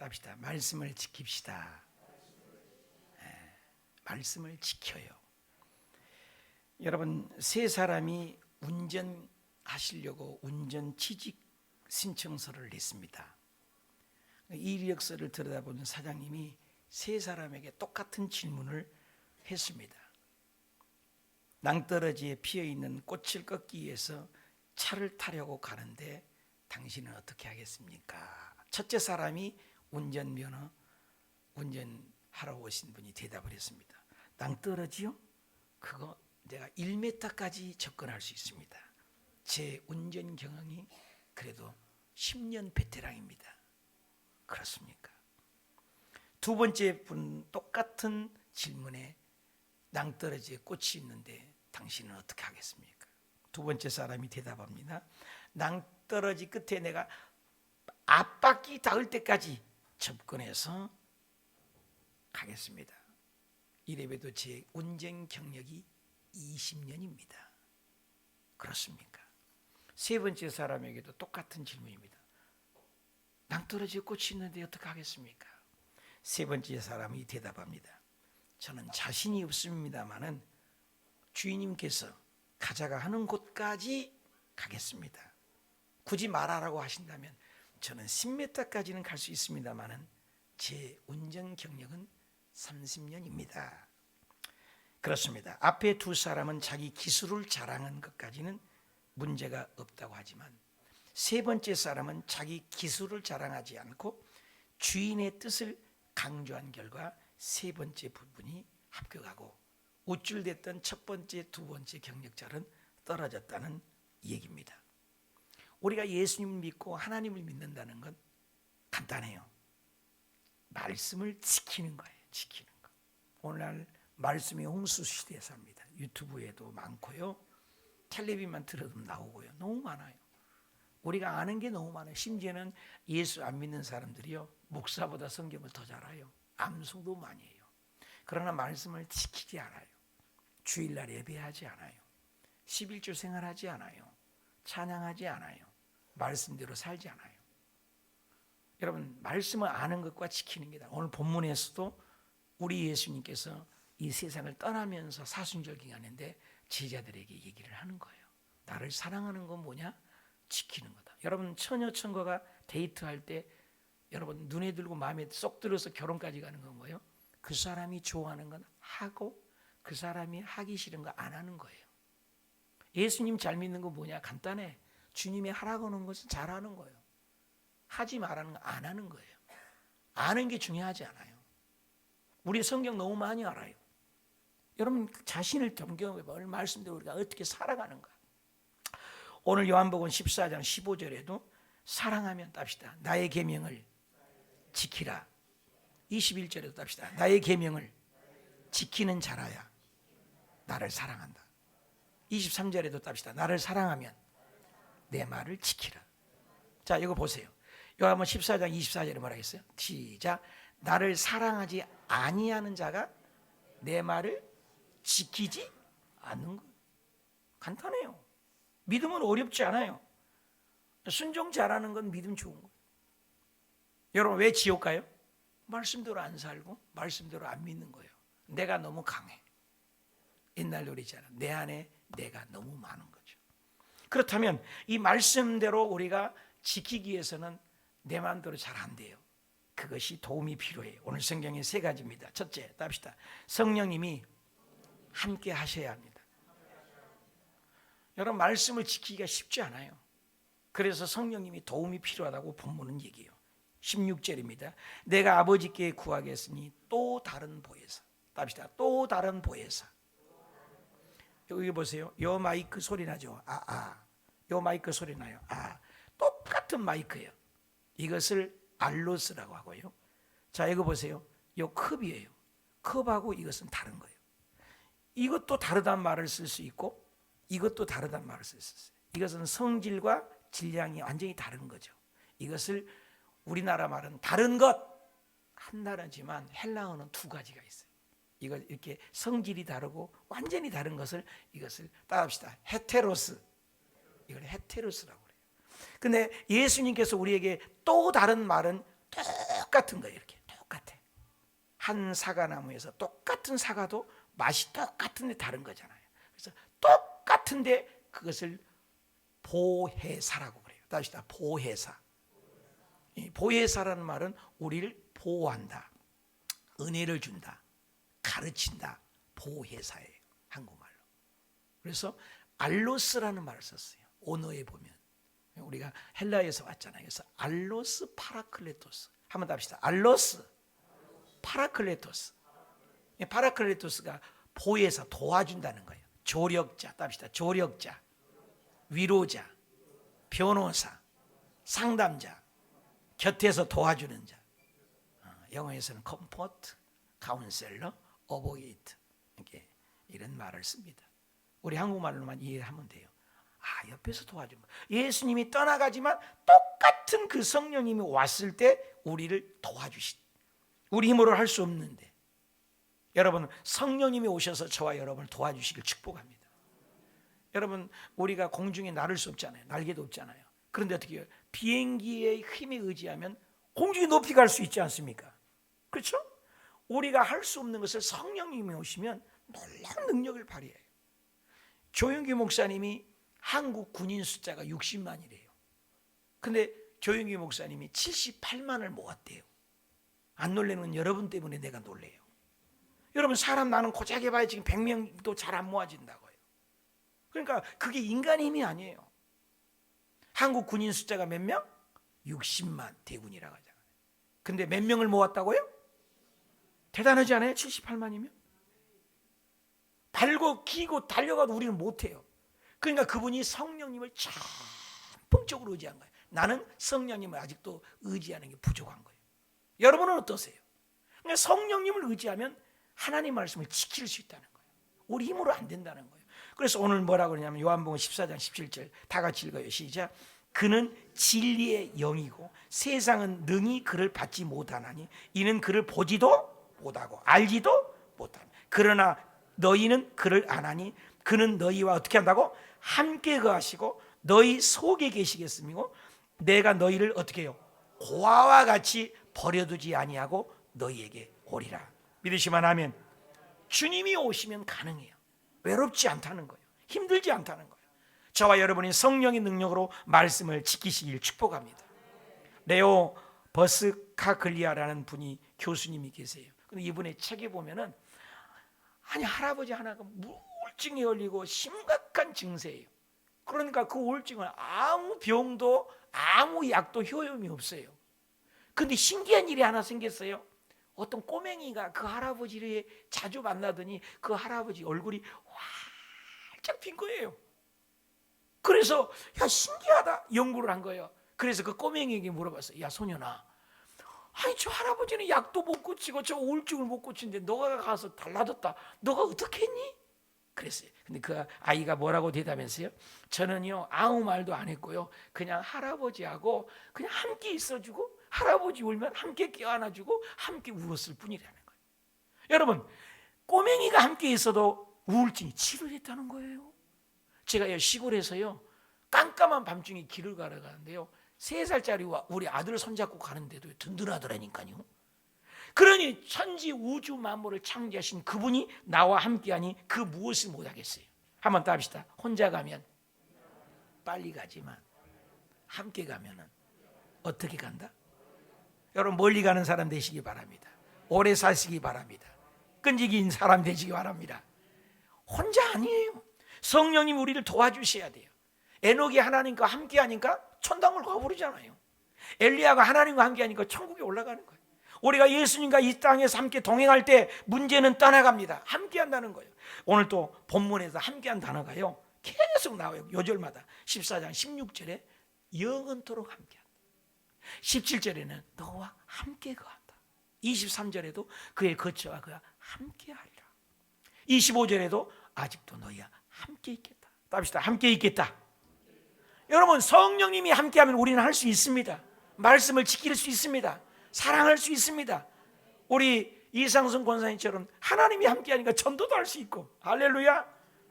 답시다. 말씀을 지킵시다. 말씀을 지켜요. 여러분, 세 사람이 운전하시려고 운전 취직 신청서를 냈습니다. 이력서를 들여다보는 사장님이 세 사람에게 똑같은 질문을 했습니다. 낭떠러지에 피어있는 꽃을 꺾기 위해서 차를 타려고 가는데 당신은 어떻게 하겠습니까? 첫째 사람이 운전하러 오신 분이 대답을 했습니다. 낭떠러지요? 그거 내가 1m까지 접근할 수 있습니다. 제 운전 경험이 그래도 10년 베테랑입니다. 그렇습니까? 두 번째 분 똑같은 질문에 낭떠러지에 꽃이 있는데 당신은 어떻게 하겠습니까? 두 번째 사람이 대답합니다. 낭떠러지 끝에 내가 앞바퀴 닿을 때까지 접근해서 가겠습니다. 이래봬도 제 운전 경력이 20년입니다. 그렇습니까? 세 번째 사람에게도 똑같은 질문입니다. 낭떠러지에 꽃이 있는데 어떻게 하겠습니까? 세 번째 사람이 대답합니다. 저는 자신이 없습니다마는 주인님께서 가자가 하는 곳까지 가겠습니다. 굳이 말하라고 하신다면 저는 10m까지는 갈 수 있습니다마는 제 운전 경력은 30년입니다. 그렇습니다. 앞에 두 사람은 자기 기술을 자랑한 것까지는 문제가 없다고 하지만 세 번째 사람은 자기 기술을 자랑하지 않고 주인의 뜻을 강조한 결과 세 번째 부분이 합격하고 우쭐댔던 첫 번째, 두 번째 경력자는 떨어졌다는 얘기입니다. 우리가 예수님을 믿고 하나님을 믿는다는 건 간단해요. 말씀을 지키는 거예요. 지키는 거. 오늘날 말씀이 홍수 시대에 삽니다. 유튜브에도 많고요. 텔레비만 들어도 나오고요. 너무 많아요. 우리가 아는 게 너무 많아요. 심지어는 예수 안 믿는 사람들이요, 목사보다 성경을 더 잘 알아요. 암송도 많이 해요. 그러나 말씀을 지키지 않아요. 주일날 예배하지 않아요. 11조 생활하지 않아요. 찬양하지 않아요. 말씀대로 살지 않아요. 여러분, 말씀을 아는 것과 지키는 게 오늘 본문에서도 우리 예수님께서 이 세상을 떠나면서 사순절 기간인데 제자들에게 얘기를 하는 거예요. 나를 사랑하는 건 뭐냐? 지키는 거다. 여러분, 처녀천거가 데이트할 때 여러분 눈에 들고 마음에 쏙 들어서 결혼까지 가는 건 뭐예요? 그 사람이 좋아하는 건 하고 그 사람이 하기 싫은 거 안 하는 거예요. 예수님 잘 믿는 건 뭐냐? 간단해. 주님이 하라고 하는 것은 잘하는 거예요. 하지 말라는 거 안 하는 거예요. 아는 게 중요하지 않아요. 우리 성경 너무 많이 알아요. 여러분, 자신을 점검해봐. 말씀대로 우리가 어떻게 살아가는가. 오늘 요한복음 14장 15절에도 사랑하면 답시다. 나의 계명을 지키라. 21절에도 답시다. 나의 계명을 지키는 자라야 나를 사랑한다. 23절에도 답시다. 나를 사랑하면 내 말을 지키라. 자, 이거 보세요. 요한복음 14장 24절에 뭐라 했어요? 시작. 나를 사랑하지 아니하는 자가 내 말을 지키지 않는 것. 간단해요. 믿음은 어렵지 않아요. 순종 잘하는 건 믿음 좋은 거예요. 여러분, 왜 지옥 가요? 말씀대로 안 살고 말씀대로 안 믿는 거예요. 내가 너무 강해. 옛날 노래잖아. 내 안에 내가 너무 많은 거죠. 그렇다면 이 말씀대로 우리가 지키기 위해서는 내 마음대로 잘 안 돼요. 그것이 도움이 필요해요. 오늘 성경에 세 가지입니다. 첫째, 답시다. 성령님이 함께 하셔야 합니다. 여러분, 말씀을 지키기가 쉽지 않아요. 그래서 성령님이 도움이 필요하다고 본문은 얘기해요. 16절입니다. 내가 아버지께 구하겠으니 또 다른 보혜사. 답시다. 또 다른 보혜사. 여기 보세요. 요 마이크 소리 나죠? 요 마이크 소리 나요. 똑같은 마이크예요. 이것을 알로스라고 하고요. 자, 이거 보세요. 요 컵이에요. 컵하고 이것은 다른 거예요. 이것도 다르단 말을 쓸 수 있고 이것도 다르단 말을 쓸 수 있어요. 이것은 성질과 질량이 완전히 다른 거죠. 이것을 우리나라 말은 다른 것 한 나라지만 헬라어는 두 가지가 있어요. 이거 이렇게 성질이 다르고 완전히 다른 것을 이것을 따라합시다. 헤테로스. 이걸 헤테로스라고 그래요. 근데 예수님께서 우리에게 또 다른 말은 똑같은 거예요. 이렇게 똑같아. 한 사과나무에서 똑같은 사과도 맛이 똑같은데 다른 거잖아요. 그래서 똑같은데 그것을 보혜사라고 그래요. 다시 보혜사. 이 보혜사라는 말은 우리를 보호한다, 은혜를 준다, 가르친다, 보혜사예요, 한국말로. 그래서 알로스라는 말을 썼어요. 언어에 보면 우리가 헬라에서 왔잖아요. 그래서 알로스 파라클레토스. 한번 더 합시다. 알로스 파라클레토스. 파라클레토스가 보혜사, 도와준다는 거예요. 조력자, 합시다. 조력자, 위로자, 변호사, 상담자, 곁에서 도와주는 자. 영어에서는 컴포트, 카운셀러, 어보게이트, 이렇게 이런 말을 씁니다. 우리 한국말로만 이해하면 돼요. 옆에서 도와주는 거. 예수님이 떠나가지만 똑같은 그 성령님이 왔을 때 우리를 도와주신, 우리 힘으로 할 수 없는데 여러분, 성령님이 오셔서 저와 여러분을 도와주시길 축복합니다. 여러분, 우리가 공중에 나를 수 없잖아요. 날개도 없잖아요. 그런데 어떻게 해요? 비행기의 힘에 의지하면 공중에 높이 갈 수 있지 않습니까? 그렇죠? 우리가 할 수 없는 것을 성령님이 오시면 놀라운 능력을 발휘해요. 조윤기 목사님이 한국 군인 숫자가 60만이래요. 근데 조윤기 목사님이 78만을 모았대요. 안 놀라는 건 여러분 때문에 내가 놀래요. 여러분, 사람 나는 고작 해봐야 지금 100명도 잘 안 모아진다고요. 그러니까 그게 인간의 힘이 아니에요. 한국 군인 숫자가 몇 명? 60만 대군이라고 하잖아요. 근데 몇 명을 모았다고요? 대단하지 않아요? 78만이면? 발고 기고 달려가도 우리는 못해요. 그러니까 그분이 성령님을 전폭적으로 의지한 거예요. 나는 성령님을 아직도 의지하는 게 부족한 거예요. 여러분은 어떠세요? 그러니까 성령님을 의지하면 하나님 말씀을 지킬 수 있다는 거예요. 우리 힘으로 안 된다는 거예요. 그래서 오늘 뭐라고 그러냐면 요한복음 14장 17절 다 같이 읽어요. 시작. 그는 진리의 영이고 세상은 능히 그를 받지 못하나니 이는 그를 보지도 못하고 알지도 못하니 그러나 너희는 그를 아나니 그는 너희와 어떻게 한다고? 함께 거하시고 너희 속에 계시겠으며 내가 너희를 어떻게 해요? 고아와 같이 버려두지 아니하고 너희에게 오리라. 믿으시면 하면 주님이 오시면 가능해요. 외롭지 않다는 거예요. 힘들지 않다는 거예요. 저와 여러분이 성령의 능력으로 말씀을 지키시길 축복합니다. 레오 버스카글리아라는 분이 교수님이 계세요. 근데 이분의 책에 보면은 할아버지 하나가 우울증에 걸리고 심각한 증세예요. 그러니까 그 우울증은 아무 병도 아무 약도 효용이 없어요. 근데 신기한 일이 하나 생겼어요. 어떤 꼬맹이가 그 할아버지를 자주 만나더니 그 할아버지 얼굴이 활짝 핀 거예요. 그래서 야, 신기하다, 연구를 한 거예요. 그래서 그 꼬맹이에게 물어봤어요. 야, 소년아, 저 할아버지는 약도 못 고치고 저 우울증을 못 고치는데 너가 가서 달라졌다. 너가 어떻게 했니? 그랬어요. 근데 그 아이가 뭐라고 대답했어요? 저는요 아무 말도 안 했고요. 그냥 할아버지하고 그냥 함께 있어주고 할아버지 울면 함께 껴안아주고 함께 울었을 뿐이라는 거예요. 여러분, 꼬맹이가 함께 있어도 우울증이 치료됐다는 거예요. 제가 시골에서요 깜깜한 밤중에 길을 걸어가는데요 3살짜리 우리 아들 손잡고 가는데도 든든하더라니까요. 그러니 천지 우주 만물을 창조하신 그분이 나와 함께하니 그 무엇을 못하겠어요? 한번 더 합시다. 혼자 가면 빨리 가지만 함께 가면은 어떻게 간다? 여러분, 멀리 가는 사람 되시기 바랍니다. 오래 사시기 바랍니다. 끈질긴 사람 되시기 바랍니다. 혼자 아니에요. 성령님 우리를 도와주셔야 돼요. 에녹이 하나님과 함께하니까 천당을 가버리잖아요. 엘리야가 하나님과 함께하니까 천국에 올라가는 거예요. 우리가 예수님과 이 땅에서 함께 동행할 때 문제는 떠나갑니다. 함께한다는 거예요. 오늘 또 본문에서 함께한 단어가요 계속 나와요. 요절마다 14장 16절에 영원토록 함께한다. 17절에는 너와 함께 거한다. 23절에도 그의 거처와 그와 함께하리라. 25절에도 아직도 너희와 함께 있겠다. 답시다. 함께 있겠다. 여러분, 성령님이 함께하면 우리는 할 수 있습니다. 말씀을 지킬 수 있습니다. 사랑할 수 있습니다. 우리 이상순 권사님처럼 하나님이 함께하니까 전도도 할 수 있고, 할렐루야,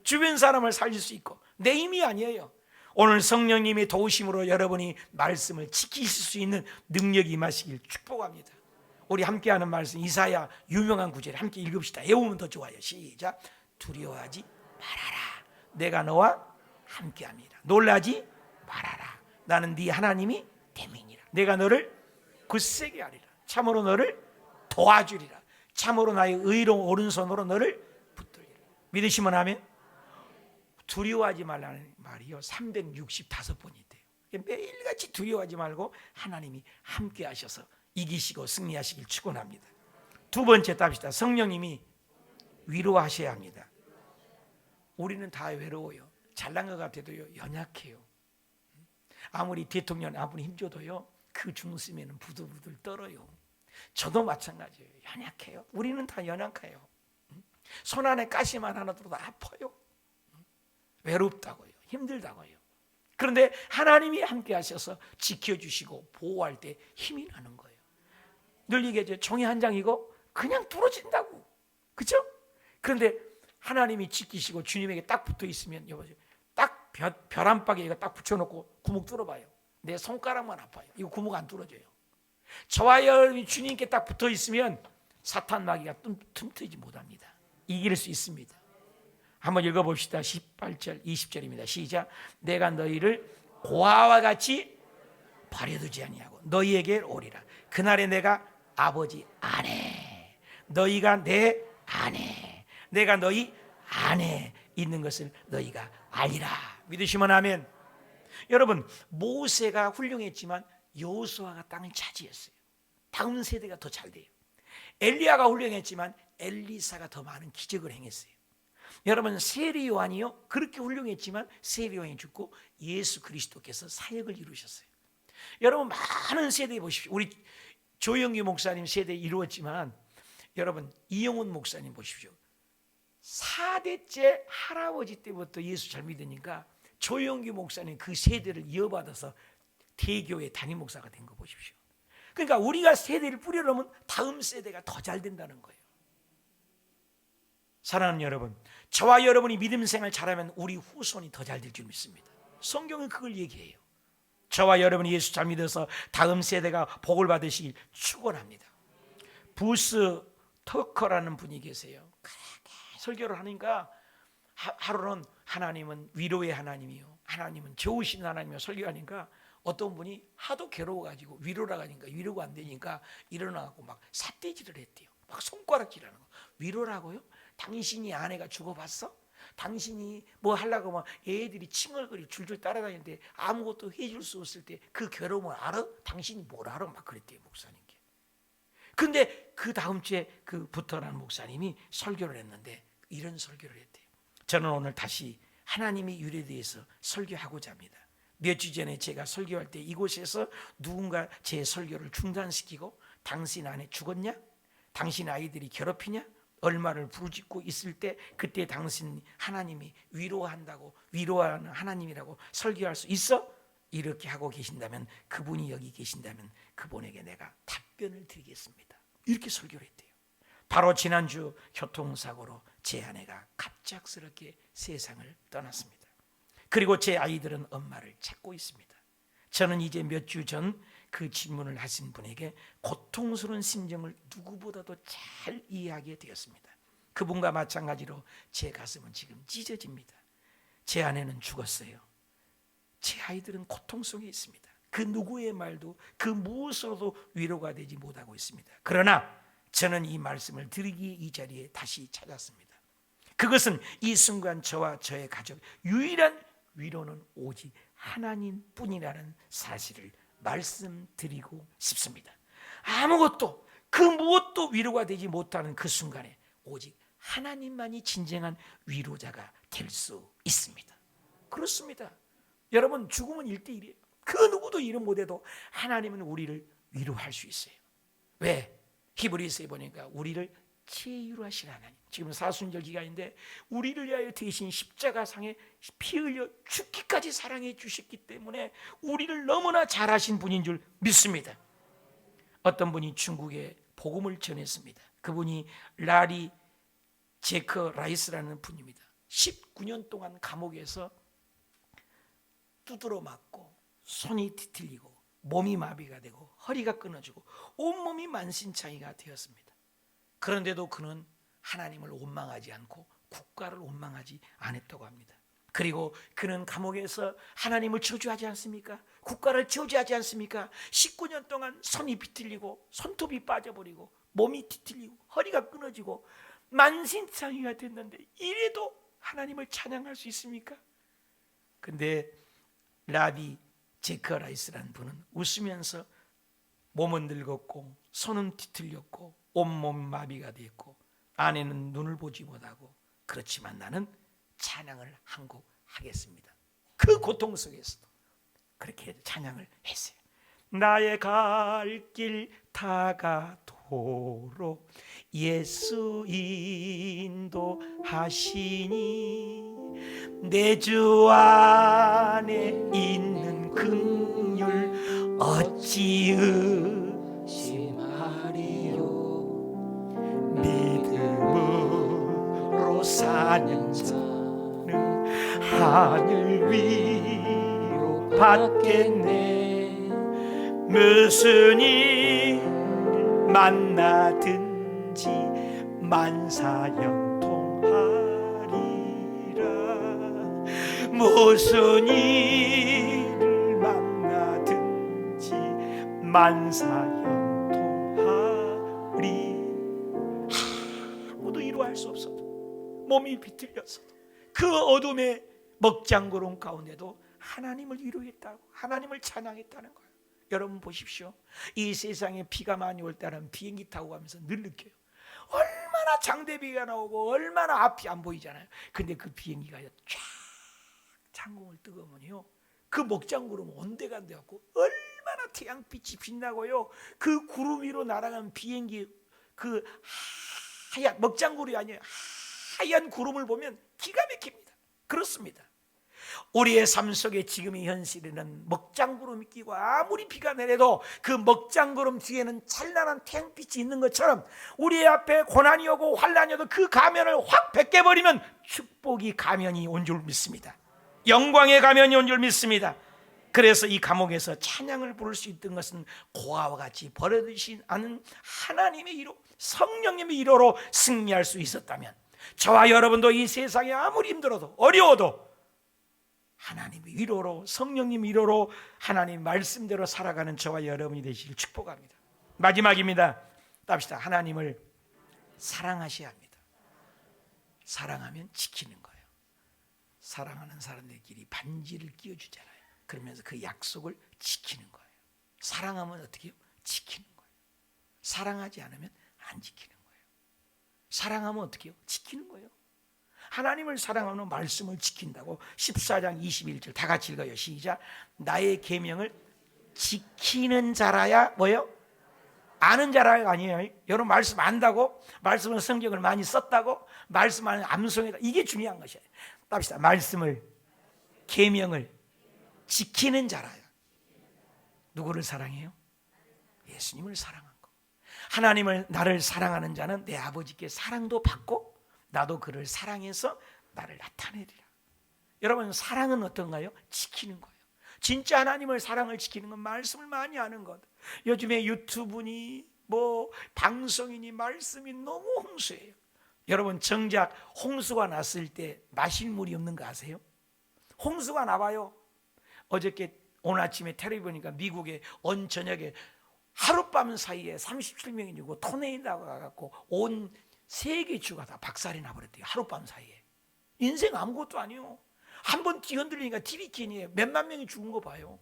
주변 사람을 살릴 수 있고. 내 힘이 아니에요. 오늘 성령님의 도우심으로 여러분이 말씀을 지키실 수 있는 능력이 임하시길 축복합니다. 우리 함께하는 말씀 이사야 유명한 구절 함께 읽읍시다. 외우면 더 좋아요. 시작. 두려워하지 말아라. 내가 너와 함께함이라. 놀라지 말아라. 나는 네 하나님이 됨이니라. 내가 너를 굳세게 하리라. 참으로 너를 도와주리라. 참으로 나의 의로운 오른손으로 너를 붙들리라. 믿으시면 하면 두려워하지 말라는 말이요 365번이 돼요. 매일같이 두려워하지 말고 하나님이 함께 하셔서 이기시고 승리하시길 축원합니다. 두 번째 답시다. 성령님이 위로하셔야 합니다. 우리는 다 외로워요. 잘난 것 같아도요 연약해요. 아무리 대통령 아무리 힘줘도요 그 중심에는 부들부들 떨어요. 저도 마찬가지예요. 연약해요. 우리는 다 연약해요. 손 안에 가시만 하나 들어도 아파요. 외롭다고요. 힘들다고요. 그런데 하나님이 함께 하셔서 지켜주시고 보호할 때 힘이 나는 거예요. 늘 얘기하죠. 종이 한 장이고 그냥 부러진다고. 그렇죠? 그런데 하나님이 지키시고 주님에게 딱 붙어 있으면 여보세요. 딱 별 한 바퀴가 딱 붙여놓고 구멍 뚫어봐요. 내 손가락만 아파요. 이거 구멍 안 뚫어져요. 저와 여러분이 주님께 딱 붙어 있으면 사탄 마귀가 틈트지 못합니다. 이길 수 있습니다. 한번 읽어봅시다. 18절 20절입니다. 시작. 내가 너희를 고아와 같이 버려두지 아니하고 너희에게 오리라. 그날에 내가 아버지 안에 너희가 내 안에 내가 너희 안에 있는 것을 너희가 알리라. 믿으시면 아멘. 여러분 모세가 훌륭했지만 여호수아가 땅을 차지했어요. 다음 세대가 더 잘 돼요. 엘리야가 훌륭했지만 엘리사가 더 많은 기적을 행했어요. 여러분 세례 요한이요 그렇게 훌륭했지만 세례 요한이 죽고 예수 그리스도께서 사역을 이루셨어요. 여러분 많은 세대 보십시오. 우리 조영기 목사님 세대 이루었지만 여러분 이영훈 목사님 보십시오. 4대째 할아버지 때부터 예수 잘 믿으니까 조영기 목사님 그 세대를 이어받아서 대교회 담임 목사가 된 거 보십시오. 그러니까 우리가 세대를 뿌려놓으면 다음 세대가 더 잘 된다는 거예요. 사랑하는 여러분, 저와 여러분이 믿음 생활 잘하면 우리 후손이 더 잘 될 줄 믿습니다. 성경은 그걸 얘기해요. 저와 여러분이 예수 잘 믿어서 다음 세대가 복을 받으시길 축원합니다. 부스 터커라는 분이 계세요. 그렇게 설교를 하니까 하루는 하나님은 위로의 하나님이요, 하나님은 좋으신 하나님이요 설교하니까 어떤 분이 하도 괴로워가지고 위로라 하니까 위로가 안 되니까 일어나고 막 삿대질을 했대요. 막 손가락질하는 거. 위로라고요? 당신이 아내가 죽어봤어? 당신이 뭐 하려고 막 애들이 칭얼거리고 줄줄 따라다니는데 아무것도 해줄 수 없을 때 그 괴로움을 알아? 당신이 뭘 알아? 막 그랬대요 목사님께. 근데 그 다음 주에 그 부터라는 목사님이 설교를 했는데 이런 설교를 했대요. 저는 오늘 다시 하나님의 유래에 대해서 설교하고자 합니다. 몇 주 전에 제가 설교할 때 이곳에서 누군가 제 설교를 중단시키고 당신 아내 죽었냐? 당신 아이들이 괴롭히냐? 얼마를 부르짖고 있을 때 그때 당신 하나님이 위로한다고 위로하는 하나님이라고 설교할 수 있어? 이렇게 하고 계신다면 그분이 여기 계신다면 그분에게 내가 답변을 드리겠습니다. 이렇게 설교를 했대요. 바로 지난주 교통사고로 제 아내가 갑작스럽게 세상을 떠났습니다. 그리고 제 아이들은 엄마를 찾고 있습니다. 저는 이제 몇 주 전 그 질문을 하신 분에게 고통스러운 심정을 누구보다도 잘 이해하게 되었습니다. 그분과 마찬가지로 제 가슴은 지금 찢어집니다. 제 아내는 죽었어요. 제 아이들은 고통 속에 있습니다. 그 누구의 말도 그 무엇으로도 위로가 되지 못하고 있습니다. 그러나 저는 이 말씀을 드리기 이 자리에 다시 찾았습니다. 그것은 이 순간 저와 저의 가족 유일한 위로는 오직 하나님뿐이라는 사실을 말씀드리고 싶습니다. 아무것도 그 무엇도 위로가 되지 못하는 그 순간에 오직 하나님만이 진정한 위로자가 될 수 있습니다. 그렇습니다. 여러분 죽음은 1대1이에요. 그 누구도 이름 못해도 하나님은 우리를 위로할 수 있어요. 왜? 히브리서에 보니까 우리를 치유하신 하나님. 지금 사순절 기간인데 우리를 위하여 대신 십자가상에 피 흘려 죽기까지 사랑해 주셨기 때문에 우리를 너무나 잘하신 분인 줄 믿습니다. 어떤 분이 중국에 복음을 전했습니다. 그분이 라리 제커 라이스라는 분입니다. 19년 동안 감옥에서 두드러 맞고 손이 뒤틀리고 몸이 마비가 되고 허리가 끊어지고 온몸이 만신창이가 되었습니다. 그런데도 그는 하나님을 원망하지 않고 국가를 원망하지 않았다고 합니다. 그리고 그는 감옥에서 하나님을 저주하지 않습니까? 국가를 저주하지 않습니까? 19년 동안 손이 비틀리고 손톱이 빠져버리고 몸이 뒤틀리고 허리가 끊어지고 만신창이가 됐는데 이래도 하나님을 찬양할 수 있습니까? 근데 라비 제커라이스라는 분은 웃으면서 몸은 늙었고 손은 뒤틀렸고 온몸 마비가 됐고 아내는 눈을 보지 못하고 그렇지만 나는 찬양을 한 곡 하겠습니다. 그 고통 속에서도 그렇게 찬양을 했어요. 나의 갈 길 다가도록 예수 인도하시니 내 주 안에 있는 긍휼 어찌 의심하리요. 믿음으로 사는 자는 하늘 위로 받겠네. 무슨 일 만나든지 만사형통하리라. 무슨 일을 만나든지 만사형통하리. 아무도 이루할 수 없어도 몸이 비틀렸어도 그 어둠의 먹장구름 가운데도 하나님을 위로했다고, 하나님을 찬양했다는 거예요. 여러분 보십시오. 이 세상에 비가 많이 올 때는 비행기 타고 가면서 늘 느껴요. 얼마나 장대비가 나오고 얼마나 앞이 안 보이잖아요. 근데 그 비행기가 쫙 창공을 뜨거우면요, 그 먹장구름 온데간데 갖고 얼마나 태양빛이 빛나고요, 그 구름 위로 날아가는 비행기 그 하얀 먹장구름이 아니에요, 하얀 구름을 보면 기가 막힙니다. 그렇습니다. 우리의 삶 속에 지금의 현실에는 먹장구름이 끼고 아무리 비가 내려도 그 먹장구름 뒤에는 찬란한 태양빛이 있는 것처럼 우리의 앞에 고난이 오고 환난이 오도 그 가면을 확 벗겨버리면 축복이 가면이 온 줄 믿습니다. 영광의 가면이 온 줄 믿습니다. 그래서 이 감옥에서 찬양을 부를 수 있던 것은 고아와 같이 버려두신 않은 하나님의 위로, 성령님의 위로로 승리할 수 있었다면 저와 여러분도 이 세상에 아무리 힘들어도 어려워도 하나님의 위로로, 성령님 위로로 하나님 말씀대로 살아가는 저와 여러분이 되시길 축복합니다. 마지막입니다. 답시다. 하나님을 사랑하셔야 합니다. 사랑하면 지키는 거예요. 사랑하는 사람들끼리 반지를 끼워주잖아요. 그러면서 그 약속을 지키는 거예요. 사랑하면 어떻게 해요? 지키는 거예요. 사랑하지 않으면 안 지키는 거예요. 사랑하면 어떻게 해요? 지키는 거예요. 하나님을 사랑하는 말씀을 지킨다고 14장 21절 다 같이 읽어요. 시작. 나의 계명을 지키는 자라야 뭐예요? 아는 자라가 아니에요. 여러분 말씀 안다고? 말씀은 성경을 많이 썼다고? 말씀 안에 암송했다. 이게 중요한 것이에요. 답시다. 말씀을, 계명을 지키는 자라야. 누구를 사랑해요? 예수님을 사랑한 거. 하나님을, 나를 사랑하는 자는 내 아버지께 사랑도 받고 나도 그를 사랑해서 나를 나타내리라. 여러분 사랑은 어떤가요? 지키는 거예요. 진짜 하나님을 사랑을 지키는 건 말씀을 많이 아는 것. 요즘에 유튜브니 뭐 방송이니 말씀이 너무 홍수예요. 여러분 정작 홍수가 났을 때 마실 물이 없는 거 아세요? 홍수가 나와요. 어저께 오늘 아침에 텔레비 보니까 미국의 언 저녁에 하룻밤 사이에 37명이 죽고 토네이도가 가갖고 온 세계 주가 다 박살이 나버렸대요. 하룻밤 사이에. 인생 아무것도 아니에요. 한번 뒤흔들리니까 TV캔이에요. 몇만 명이 죽은 거 봐요.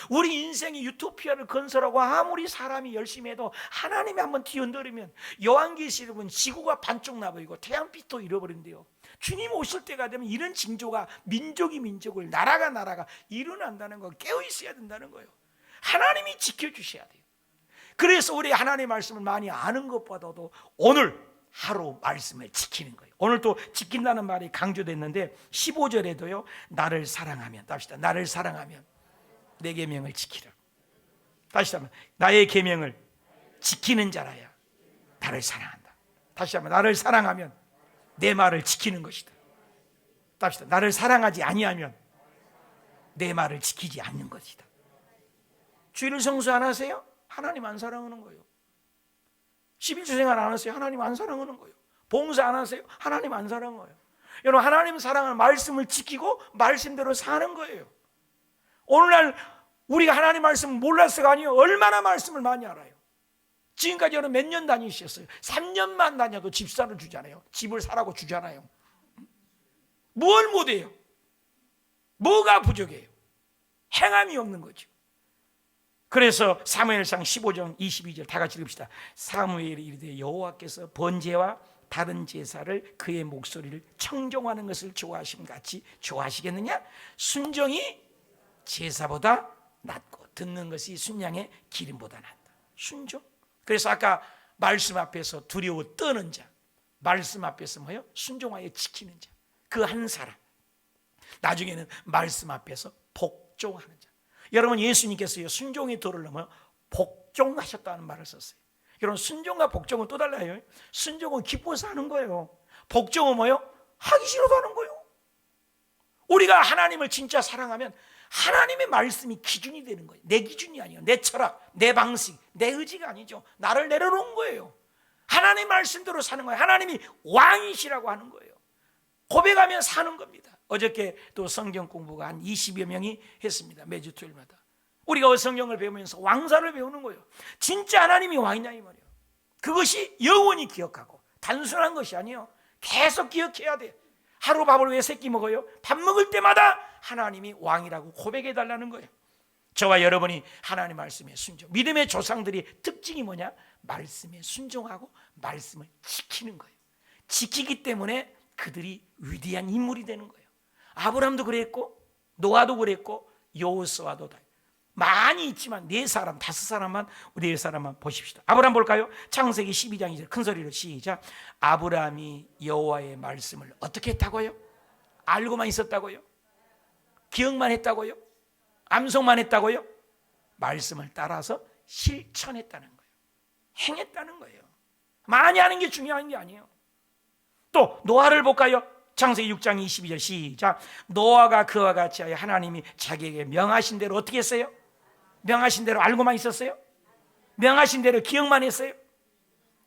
우리 인생이 유토피아를 건설하고 아무리 사람이 열심히 해도 하나님이 한번 뒤흔들으면 요한계시록에 보면 지구가 반쪽 나버리고 태양빛도 잃어버린대요. 주님 오실 때가 되면 이런 징조가 민족이 민족을, 나라가 나라가 일어난다는 거 깨어 있어야 된다는 거예요. 하나님이 지켜주셔야 돼요. 그래서 우리 하나님의 말씀을 많이 아는 것보다도 오늘 하루 말씀을 지키는 거예요. 오늘 또 지킨다는 말이 강조됐는데 15절에도요. 나를 사랑하면, 답시다. 나를 사랑하면 내 계명을 지키라. 다시 한번 나의 계명을 지키는 자라야 나를 사랑한다. 다시 한번 나를 사랑하면 내 말을 지키는 것이다. 답시다. 나를 사랑하지 아니하면 내 말을 지키지 않는 것이다. 주일 성수 안 하세요? 하나님 안 사랑하는 거예요. 11조 생활 안 하세요? 하나님 안 사랑하는 거예요. 봉사 안 하세요? 하나님 안 사랑하는 거예요. 여러분, 하나님 사랑하는 말씀을 지키고 말씀대로 사는 거예요. 오늘날 우리가 하나님 말씀을 몰랐어가 아니에요. 얼마나 말씀을 많이 알아요. 지금까지 여러분 몇 년 다니셨어요? 3년만 다녀도 집사를 주잖아요. 집을 사라고 주잖아요. 뭘 못해요? 뭐가 부족해요? 행함이 없는 거죠. 그래서 사무엘상 15장 22절 다 같이 읽읍시다. 사무엘이 이르되 여호와께서 번제와 다른 제사를 그의 목소리를 청종하는 것을 좋아하심 같이 좋아하시겠느냐? 순종이 제사보다 낫고 듣는 것이 순양의 기름보다 낫다. 순종. 그래서 아까 말씀 앞에서 두려워 떠는 자, 말씀 앞에서 뭐요? 순종하여 지키는 자, 그 한 사람. 나중에는 말씀 앞에서 복종하는 자. 여러분, 예수님께서요 순종의 도를 넘어 복종하셨다는 말을 썼어요. 여러분, 순종과 복종은 또 달라요. 순종은 기뻐서 하는 거예요. 복종은 뭐요? 하기 싫어도 하는 거예요. 우리가 하나님을 진짜 사랑하면 하나님의 말씀이 기준이 되는 거예요. 내 기준이 아니에요. 내 철학, 내 방식, 내 의지가 아니죠. 나를 내려놓은 거예요. 하나님 말씀대로 사는 거예요. 하나님이 왕이시라고 하는 거예요. 고백하며 사는 겁니다. 어저께 또 성경 공부가 한 20여 명이 했습니다. 매주 토요일마다. 우리가 성경을 배우면서 왕사를 배우는 거예요. 진짜 하나님이 왕이냐 이 말이에요. 그것이 영원히 기억하고 단순한 것이 아니에요. 계속 기억해야 돼요. 하루 밥을 왜 세끼 먹어요? 밥 먹을 때마다 하나님이 왕이라고 고백해 달라는 거예요. 저와 여러분이 하나님 말씀에 순종. 믿음의 조상들이 특징이 뭐냐? 말씀에 순종하고 말씀을 지키는 거예요. 지키기 때문에 그들이 위대한 인물이 되는 거예요. 아브라함도 그랬고 노아도 그랬고 여호수아도 다 많이 있지만 4사람 5사람만 4사람만 보십시다. 아브라함 볼까요? 창세기 12장 2절 큰 소리로 시작. 아브라함이 여호와의 말씀을 어떻게 했다고요? 알고만 있었다고요? 기억만 했다고요? 암송만 했다고요? 말씀을 따라서 실천했다는 거예요. 행했다는 거예요. 많이 하는 게 중요한 게 아니에요. 또 노아를 볼까요? 창세기 6장 22절 시작. 노아가 그와 같이 하여 하나님이 자기에게 명하신 대로 어떻게 했어요? 명하신 대로 알고만 있었어요? 명하신 대로 기억만 했어요?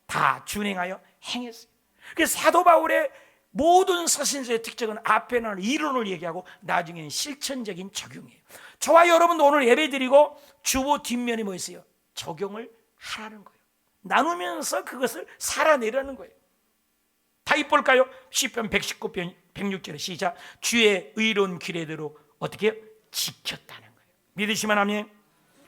다 준행하여 행했어요. 그래서 사도 바울의 모든 서신서의 특징은 앞에는 이론을 얘기하고 나중에는 실천적인 적용이에요. 저와 여러분도 오늘 예배드리고 주보 뒷면에 뭐 있어요? 적용을 하라는 거예요. 나누면서 그것을 살아내라는 거예요. 다윗 볼까요? 시편 119편 106절에 시작. 주의 의로운 규례대로 어떻게 지켰다는 거예요. 믿으시면 아멘.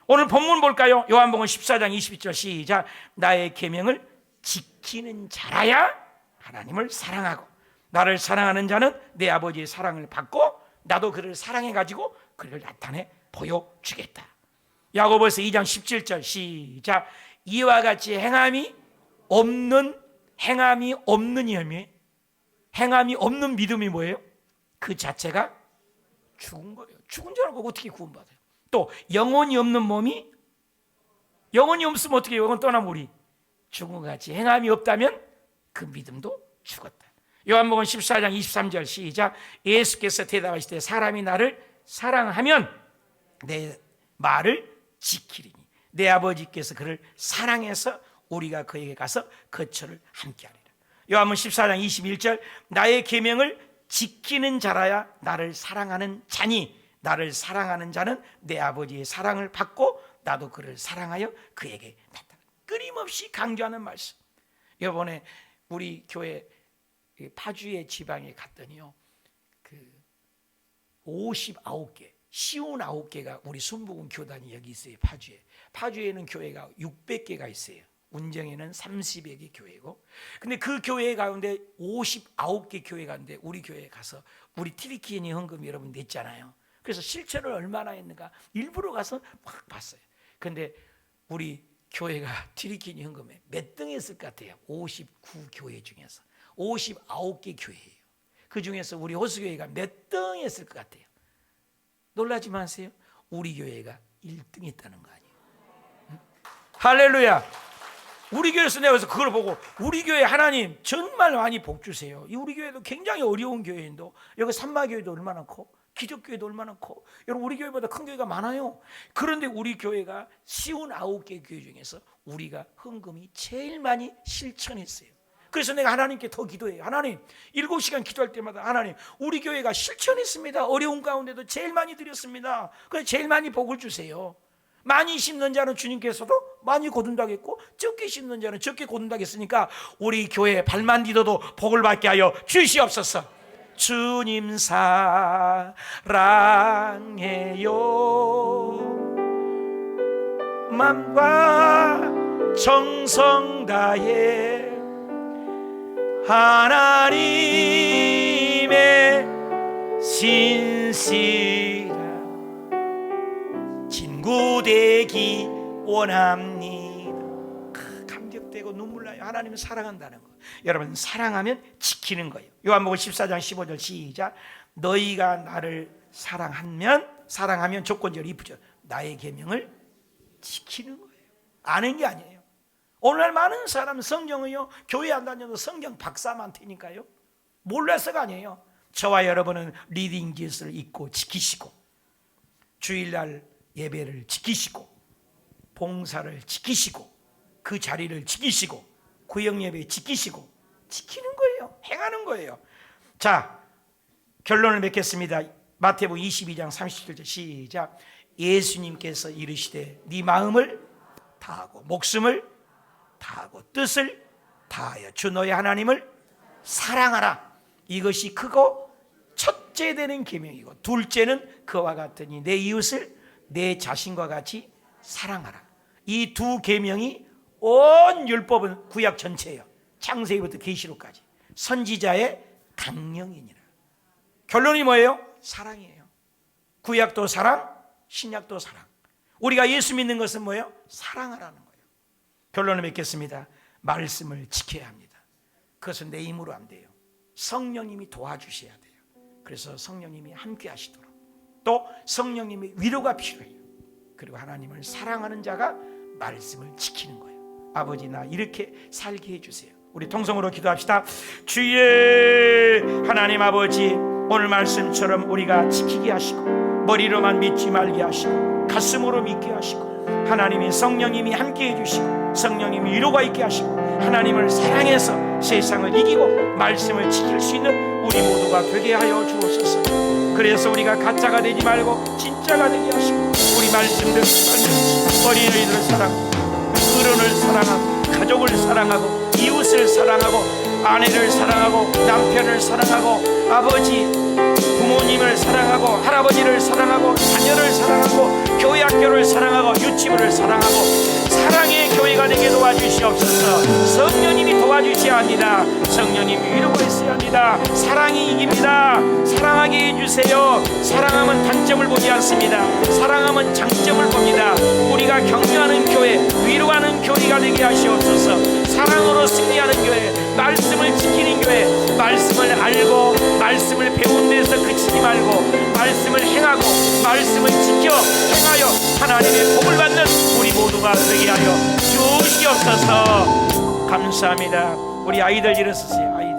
오늘 본문 볼까요? 요한복음 14장 22절 시작. 나의 계명을 지키는 자라야 하나님을 사랑하고 나를 사랑하는 자는 내 아버지의 사랑을 받고 나도 그를 사랑해가지고 그를 나타내 보여주겠다. 야고보서 2장 17절 시작. 이와 같이 행함이 없는 혐의, 행함이 없는 믿음이 뭐예요? 그 자체가 죽은 거예요. 죽은 줄 알고 어떻게 구원받아요? 또 영혼이 없는 몸이 영혼이 없으면 어떻게 영혼 떠나면 우리 죽은 것 같이 행함이 없다면 그 믿음도 죽었다. 요한복음 14장 23절 시작. 예수께서 대답하시되 사람이 나를 사랑하면 내 말을 지키리니 내 아버지께서 그를 사랑해서 우리가 그에게 가서 거처를 함께하리라. 요한복음 14장 21절 나의 계명을 지키는 자라야 나를 사랑하는 자니 나를 사랑하는 자는 내 아버지의 사랑을 받고 나도 그를 사랑하여 그에게 나타나. 끊임없이 강조하는 말씀. 이번에 우리 교회 파주의 지방에 갔더니요, 그 59개, 59개가 우리 순복음 교단이 여기 있어요. 파주에는 교회가 600개가 있어요. 운정에는 30여 개 교회고, 근데 그 교회 가운데 59개 교회 가운데 우리 교회에 가서 우리 티리키니 헌금 여러분 냈잖아요. 그래서 실천을 얼마나 했는가 일부러 가서 막 봤어요. 근데 우리 교회가 티리키니 헌금에 몇 등 했을 것 같아요? 59교회 중에서 59개 교회예요. 그 중에서 우리 호수교회가 몇 등 했을 것 같아요? 놀라지 마세요. 우리 교회가 1등 했다는 거 아니에요? 응? 할렐루야. 우리 교회에서 내가 그래서 그걸 보고 우리 교회 하나님 정말 많이 복 주세요. 이 우리 교회도 굉장히 어려운 교회인데 여기 산마교회도 얼마나 커? 기독교회도 얼마나 커. 여러분 우리 교회보다 큰 교회가 많아요. 그런데 우리 교회가 59개 교회 중에서 우리가 헌금이 제일 많이 실천했어요. 그래서 내가 하나님께 더 기도해요. 하나님 7시간 기도할 때마다 하나님 우리 교회가 실천했습니다. 어려운 가운데도 제일 많이 드렸습니다. 그래서 제일 많이 복을 주세요. 많이 심는 자는 주님께서도 많이 거둔다고 했고 적게 심는 자는 적게 거둔다고 했으니까 우리 교회 발만 디뎌도 복을 받게 하여 주시옵소서. 주님 사랑해요. 마음과 정성 다해 하나님의 신실한 친구 되기 원합니다. 감격되고 눈물 나요. 하나님은 사랑한다는 거. 여러분 사랑하면 지키는 거예요. 요한복음 14장 15절 시작. 너희가 나를 사랑하면 조건절 이쁘죠. 나의 계명을 지키는 거예요. 아는 게 아니에요. 오늘날 많은 사람 성경을요 교회 안 다녀도 성경 박사만 되니까요 몰라서가 아니에요. 저와 여러분은 리딩짓을 읽고 지키시고 주일날 예배를 지키시고 봉사를 지키시고 그 자리를 지키시고 구역예배 지키시고 지키는 거예요. 행하는 거예요. 자 결론을 맺겠습니다. 마태복음 22장 37절 시작. 예수님께서 이르시되 네 마음을 다하고 목숨을 다하고 뜻을 다하여 주 너의 하나님을 사랑하라. 이것이 크고 첫째 되는 계명이고 둘째는 그와 같으니 내 이웃을 내 자신과 같이 사랑하라. 이 두 계명이 온 율법은 구약 전체예요. 창세기부터 계시록까지 선지자의 강령이니라. 결론이 뭐예요? 사랑이에요. 구약도 사랑, 신약도 사랑. 우리가 예수 믿는 것은 뭐예요? 사랑하라는 거예요. 결론을 맺겠습니다. 말씀을 지켜야 합니다. 그것은 내 힘으로 안 돼요. 성령님이 도와주셔야 돼요. 그래서 성령님이 함께 하시도록 또 성령님의 위로가 필요해요. 그리고 하나님을 사랑하는 자가 말씀을 지키는 거예요. 아버지 나 이렇게 살게 해주세요. 우리 통성으로 기도합시다. 주의 하나님 아버지 오늘 말씀처럼 우리가 지키게 하시고 머리로만 믿지 말게 하시고 가슴으로 믿게 하시고 하나님이 성령님이 함께 해주시고 성령님이 위로가 있게 하시고 하나님을 사랑해서 세상을 이기고 말씀을 지킬 수 있는 우리 모두가 되게 하여 주옵소서. 그래서 우리가 가짜가 되지 말고 진짜가 되게 하시고 우리 말씀대로 살면서 어린아이들을 사랑하고 어른을 사랑하고 가족을 사랑하고 이웃을 사랑하고 아내를 사랑하고 남편을 사랑하고 아버지 부모님을 사랑하고 할아버지를 사랑하고 자녀를 사랑하고 교회 학교를 사랑하고 유치부를 사랑하고 사랑의 교회가 되게 도와주시옵소서. 성령님이 도와주셔야 합니다. 성령님이 위로가 있어야 합니다. 사랑이 이깁니다. 사랑하게 해주세요. 사랑하면 단점을 보지 않습니다. 사랑하면 장점을 봅니다. 우리가 격려하는 교회, 위로하는 교회가 되게 하시옵소서. 사랑으로 승리하는 교회, 말씀을 지키는 교회, 말씀을 알고 말씀을 배운 데서 그치지 말고 말씀을 행하고 말씀을 지켜 행하여 하나님의 복을 받는 우리 모두가 되게 하여 주시옵소서. 감사합니다. 우리 아이들 일어서세요. 아이들.